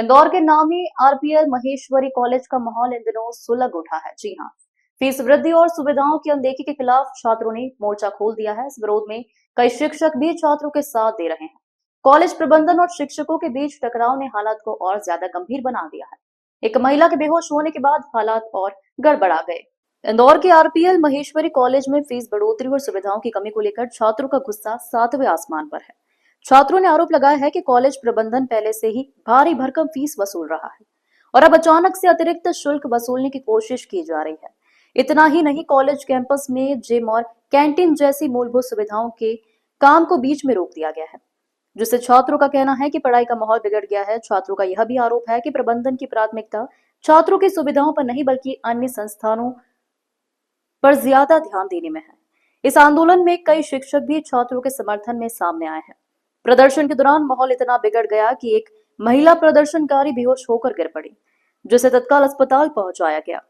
इंदौर के नामी RPL Maheshwari college का माहौल इन दिनों सुलग उठा है। जी हाँ, फीस वृद्धि और सुविधाओं की अनदेखी के खिलाफ छात्रों ने मोर्चा खोल दिया है। इस विरोध में कई शिक्षक भी छात्रों के साथ दे रहे हैं। कॉलेज प्रबंधन और शिक्षकों के बीच टकराव ने हालात को और ज्यादा गंभीर बना दिया है। एक महिला के बेहोश होने के बाद हालात और गड़बड़ा गए। इंदौर के आरपीएल महेश्वरी कॉलेज में फीस बढ़ोतरी और सुविधाओं की कमी को लेकर छात्रों का गुस्सा सातवें आसमान पर है। छात्रों ने आरोप लगाया है कि कॉलेज प्रबंधन पहले से ही भारी भरकम फीस वसूल रहा है और अब अचानक से अतिरिक्त शुल्क वसूलने की कोशिश की जा रही है। इतना ही नहीं, कॉलेज कैंपस में जिम और कैंटीन जैसी मूलभूत सुविधाओं के काम को बीच में रोक दिया गया है, जिससे छात्रों का कहना है कि पढ़ाई का माहौल बिगड़ गया है। छात्रों का यह भी आरोप है कि प्रबंधन की प्राथमिकता छात्रों की सुविधाओं पर नहीं बल्कि अन्य संस्थानों पर ज्यादा ध्यान देने में है। इस आंदोलन में कई शिक्षक भी छात्रों के समर्थन में सामने आए हैं। प्रदर्शन के दौरान माहौल इतना बिगड़ गया कि एक महिला प्रदर्शनकारी बेहोश होकर गिर पड़ी, जिसे तत्काल अस्पताल पहुंचाया गया।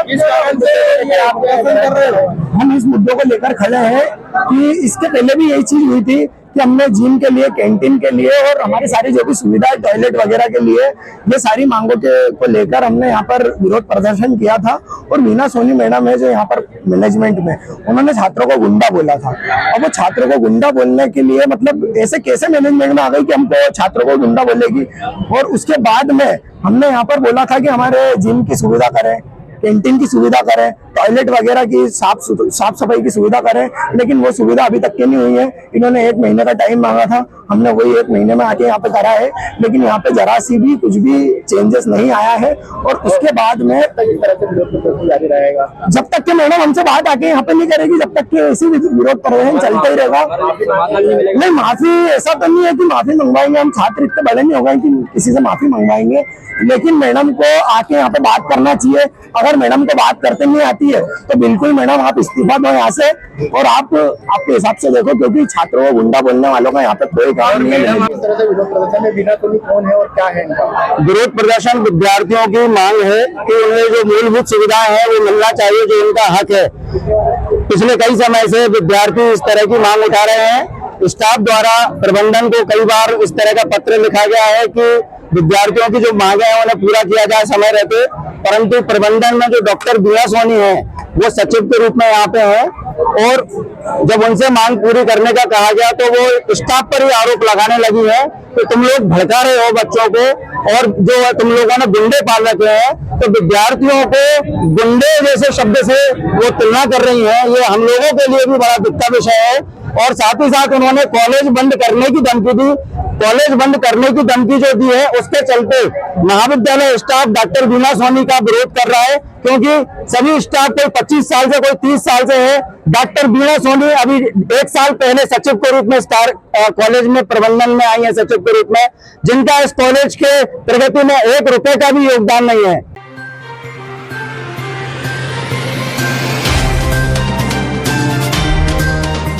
इस कारण से आप कर रहे हो, हम इस मुद्दों को लेकर खड़े हैं कि इसके पहले भी यही चीज हुई थी कि हमने जिम के लिए, कैंटीन के लिए और हमारी सारी जो भी सुविधा है टॉयलेट वगैरह के लिए, ये सारी मांगों को लेकर हमने यहाँ पर विरोध प्रदर्शन किया था। और मीना सोनी मैडम है जो यहाँ पर मैनेजमेंट में, उन्होंने छात्रों को गुंडा बोला था। अब वो छात्रों को गुंडा बोलने के लिए मतलब ऐसे कैसे मैनेजमेंट में आ गई कि हमको छात्रों को गुंडा बोलेगी। और उसके बाद में हमने यहाँ पर बोला था कि हमारे जिम की सुविधा करें, कैंटीन की सुविधा करें, टॉयलेट वगैरह की साफ सफाई की सुविधा करें, लेकिन वो सुविधा अभी तक की नहीं हुई है। इन्होंने 1 महीने का टाइम मांगा था, हमने वही 1 महीने में आके यहाँ पे करा है, लेकिन यहाँ पे जरा सी भी कुछ भी चेंजेस नहीं आया है। और उसके बाद में जारी रहेगा जब तक कि मैडम हमसे बात आके यहाँ पे नहीं करेगी, जब तक कि ऐसी विरोध प्रदर्शन चलता ही रहेगा। नहीं, माफी ऐसा तो नहीं है कि माफी मंगवाएंगे हम, छात्र इतने बड़े नहीं हो गए कि किसी से माफी मंगवाएंगे, लेकिन मैडम को आके यहाँ पे बात करना चाहिए। अगर मैडम को बात करते नहीं आती है तो बिल्कुल मैडम आप इस्तीफा दो यहाँ से, और आप आपके हिसाब से देखो, क्योंकि छात्रों को गुंडा बोलने वालों का यहाँ पे कोई काम नहीं है। इस तरह से विरोध प्रदर्शन में मीना सोनी कौन है और क्या है इनका? विरोध प्रदर्शन विद्यार्थियों की मांग है कि उन्हें जो मूलभूत सुविधाएं हैं वो मिलना चाहिए, जो उनका हक है। पिछले कई समय से विद्यार्थी इस तरह की मांग उठा रहे हैं। स्टाफ द्वारा प्रबंधन को कई बार इस तरह का पत्र लिखा गया है कि विद्यार्थियों की जो मांगे हैं उन्हें पूरा किया जाए समय रहते, परंतु प्रबंधन में जो डॉक्टर मीना सोनी है वो सचिव के रूप में यहाँ पे है, और जब उनसे मांग पूरी करने का कहा गया तो वो स्टाफ पर ही आरोप लगाने लगी है कि तुम लोग भड़का रहे हो बच्चों को, और जो तुम लोगों ने गुंडे पाल रखे हैं, तो विद्यार्थियों को गुंडे जैसे शब्द से वो तुलना कर रही है। ये हम लोगों के लिए भी बड़ा दुख का विषय है। और साथ ही साथ उन्होंने कॉलेज बंद करने की धमकी दी। कॉलेज बंद करने की धमकी जो दी है उसके चलते महाविद्यालय स्टाफ डॉक्टर मीना सोनी का विरोध कर रहा है, क्योंकि सभी स्टाफ कोई 25 साल से, कोई 30 साल से है। डॉक्टर मीना सोनी अभी 1 साल पहले सचिव के रूप में स्टार कॉलेज में प्रबंधन में आई है, सचिव के रूप में, जिनका इस कॉलेज के प्रगति में 1 रुपए का भी योगदान नहीं है।